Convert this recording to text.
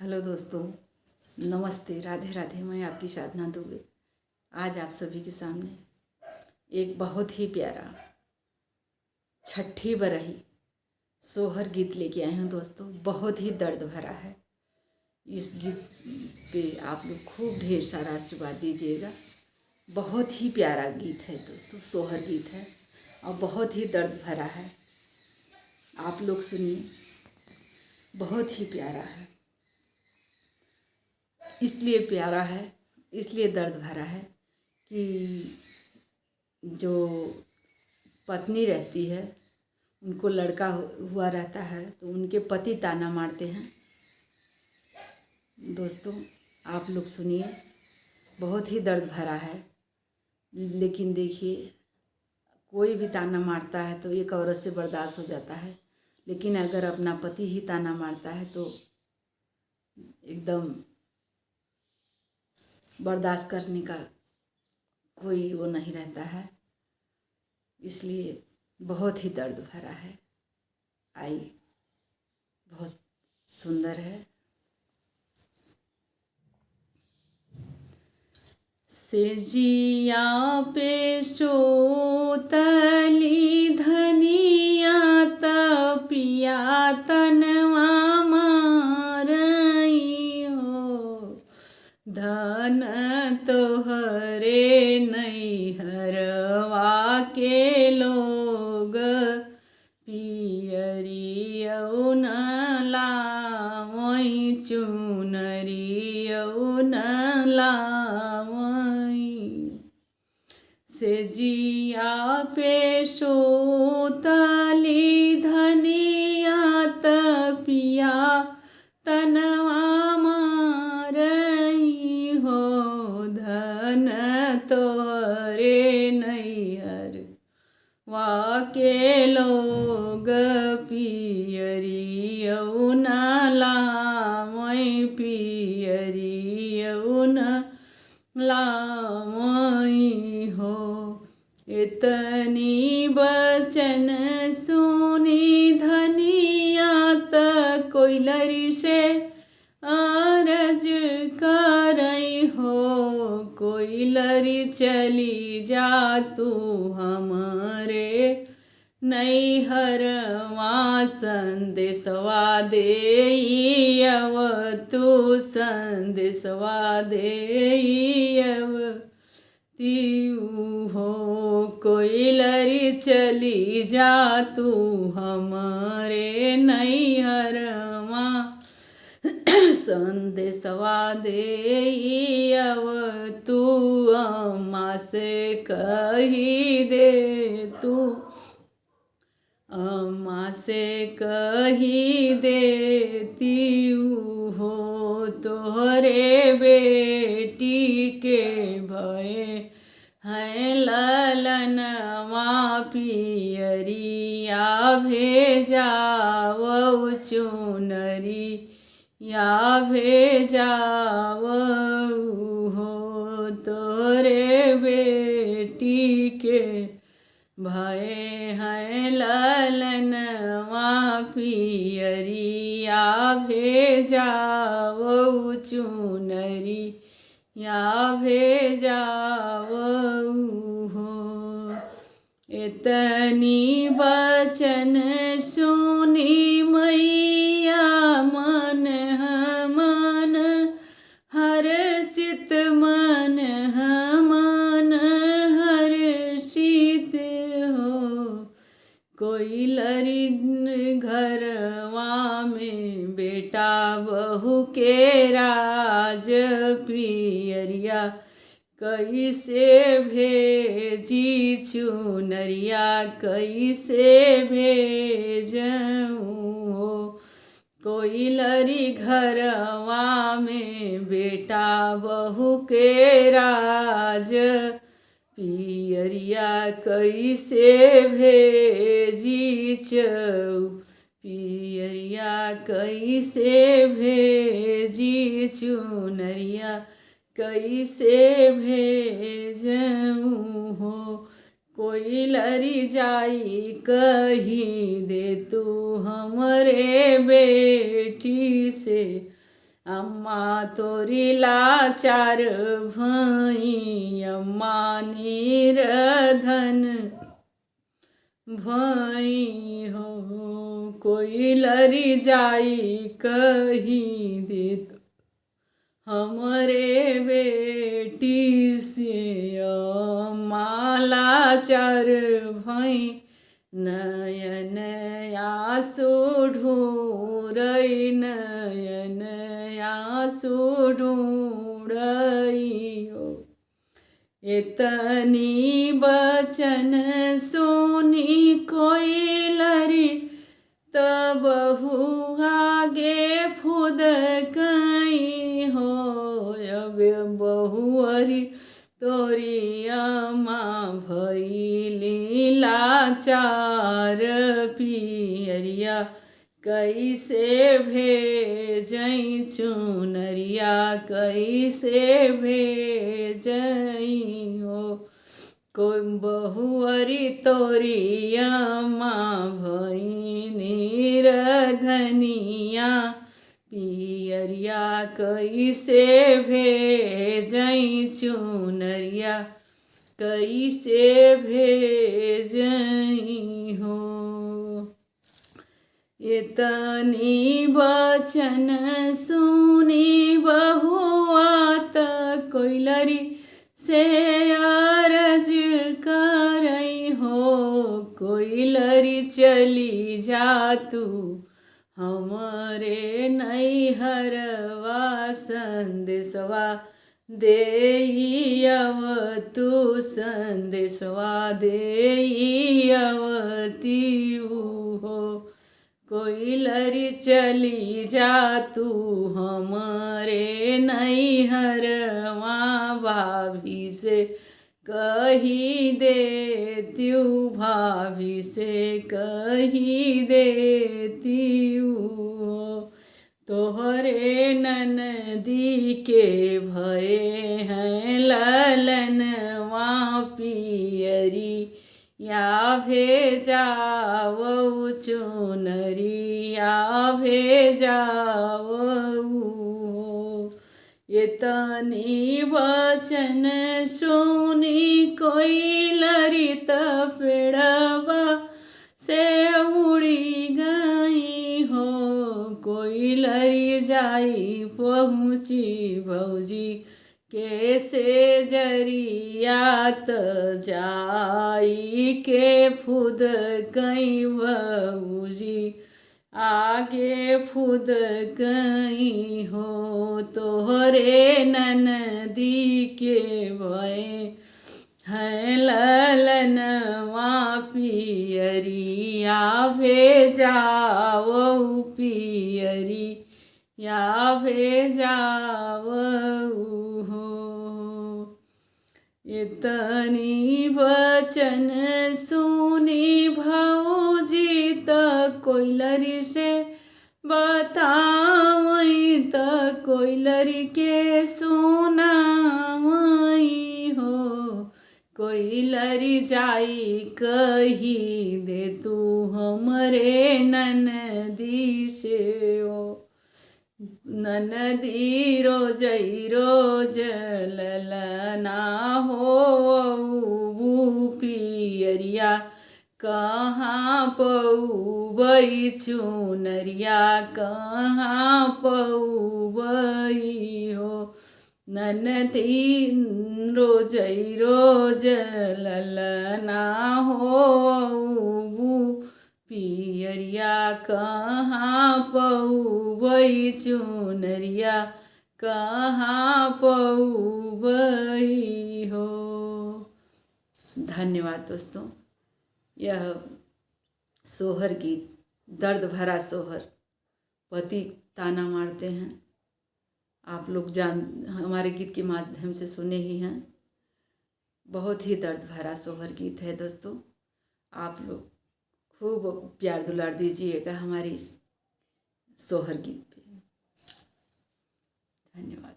Hello दोस्तों, नमस्ते, राधे राधे। मैं आपकी साधना दुबे आज आप सभी के सामने एक बहुत ही प्यारा छठी बरही सोहर गीत लेके आई हूँ। दोस्तों, बहुत ही दर्द भरा है। इस गीत पे आप लोग खूब ढेर सारा आशीर्वाद दीजिएगा। बहुत ही प्यारा गीत है दोस्तों, सोहर गीत है और बहुत ही दर्द भरा है। आप लोग सुनिए, बहुत ही प्यारा है। इसलिए प्यारा है, इसलिए दर्द भरा है कि जो पत्नी रहती है, उनको लड़का हुआ रहता है तो उनके पति ताना मारते हैं। दोस्तों, आप लोग सुनिए, बहुत ही दर्द भरा है। लेकिन देखिए, कोई भी ताना मारता है तो एक औरत से बर्दाश्त हो जाता है, लेकिन अगर अपना पति ही ताना मारता है तो एकदम बर्दाश्त करने का कोई वो नहीं रहता है। इसलिए बहुत ही दर्द भरा है। आई बहुत सुंदर है। सेजिया पे सोतली धनिया तपिया तनवा मारई हो, धन तोहरे नैहरवा के लोग पियरियौ न लावई, चुनरियौ न लावई। सेजिया पे सोतली धनिया तपिया तनवा मारई हो, धन तोहरे नैहर वाके लोग पियरियौ न लावई, पियरियौ न लावई हो। इतनी बचन सुनी धनिया त कोइलरी से अरज करई हो, कोइलरी चली जा तू हमरे नैहरवा, संदेशवा देइयव तू, संदेशवा देइयव तीऊ हो। कोइलरी चली जा तू हमरे नैहरवा, संदेशवा देइयव तू, अम्मा से कही दे तू, अम्मा से कही देती हो। तोहरे बेटी के भये हैं ललनवा, पियरिया भेजावौ, चुनरी या भेजावौ हो। तोरे बेटी के भये हैं ललनवा, पियरिया भेजावौ, चुनरी या भेजावौ हो। इतनी बचन सुनी मैया मन मन हर्षित, मन मन हर्षित हो। कोइलरी घरवा में बेटा बहू के राज, पियरिया कैसे भेजी, चुनरिया कैसे भेजऊँ हो। कोइलरी घरवा में बेटा बहू के राज, पियरिया कैसे भेजी चऊ, पियरिया कैसे भेजी, चुनरिया कैसे भेजऊँ हो। कोइलरी जाई कही दे तू हमरे बेटी से, अम्मा तोरी लाचार भई, अम्मा निरधन भई हो। कोई लरी जाई कही देत हमरे बेटी से, अम्मा लाचार भई, नयन आंसू ढूंढई, नयन आंसू ढूंढई हो। इतनी बचन सुनी कोई लरी, तब आगे फुद कई हो। अब बहुअरी तोरी अम्मा भइली लाचार, पियरिया कैसे भेजई चुनरिया, कैसे भेजई हो। कोई बहुअरी तोरी अम्मा भई निरधनिया, पियरिया कैसे भेजई चुनरिया, कैसे भेजई हो। इतनी बचन सुनी बहुआ त कोई लरी से अरज करई हो। कोई लरी चली जा तू हमरे नैहरवा, संदेशवा देई अव तू, संदेशवा देई अवती हो। कोई लरी चली जा तू हमरे नैहरवा, भाभी से कही देत्यू, भाभी से कही देत्यू हो। तोहरे ननदी के भये हैं ललनवा, पियरी या भेजावऊ चुनरी, या भेजावऊ हो। इतनी वचन सुनी कोई लरी, पेड़वा से उड़ी गई हो। कोई लरी जाई पहुँची भौजी कैसे जरियात, जाई के फुद कई भौजी, आगे फुद कई हो। तोहरे ननदी के भये है ललनवा, पियरिया भेजावऊ, पियरी या भेजावऊ हो। इतनी वचन सुनी भौजी त कोई लरी से बतावई, त कोई लरी के सुनावई हो। कोई लरी जाई कही दे तू हमरे ननदी से हो। ननदी रोजई रोज ललना हो, पियरिया कहाँ पऊबई चुनरिया, कहाँ पऊबई हो। ननदी रोजई रोज ललना हो, पियरिया कहाँ पऊबई चुनरिया, कहाँ पऊबई हो। धन्यवाद दोस्तों। यह सोहर गीत, दर्द भरा सोहर, पति ताना मारते हैं, आप लोग हमारे गीत के माध्यम से सुने ही हैं। बहुत ही दर्द भरा सोहर गीत है दोस्तों। आप लोग खूब प्यार दुलार दीजिएगा हमारी इस सोहर गीत पे। धन्यवाद।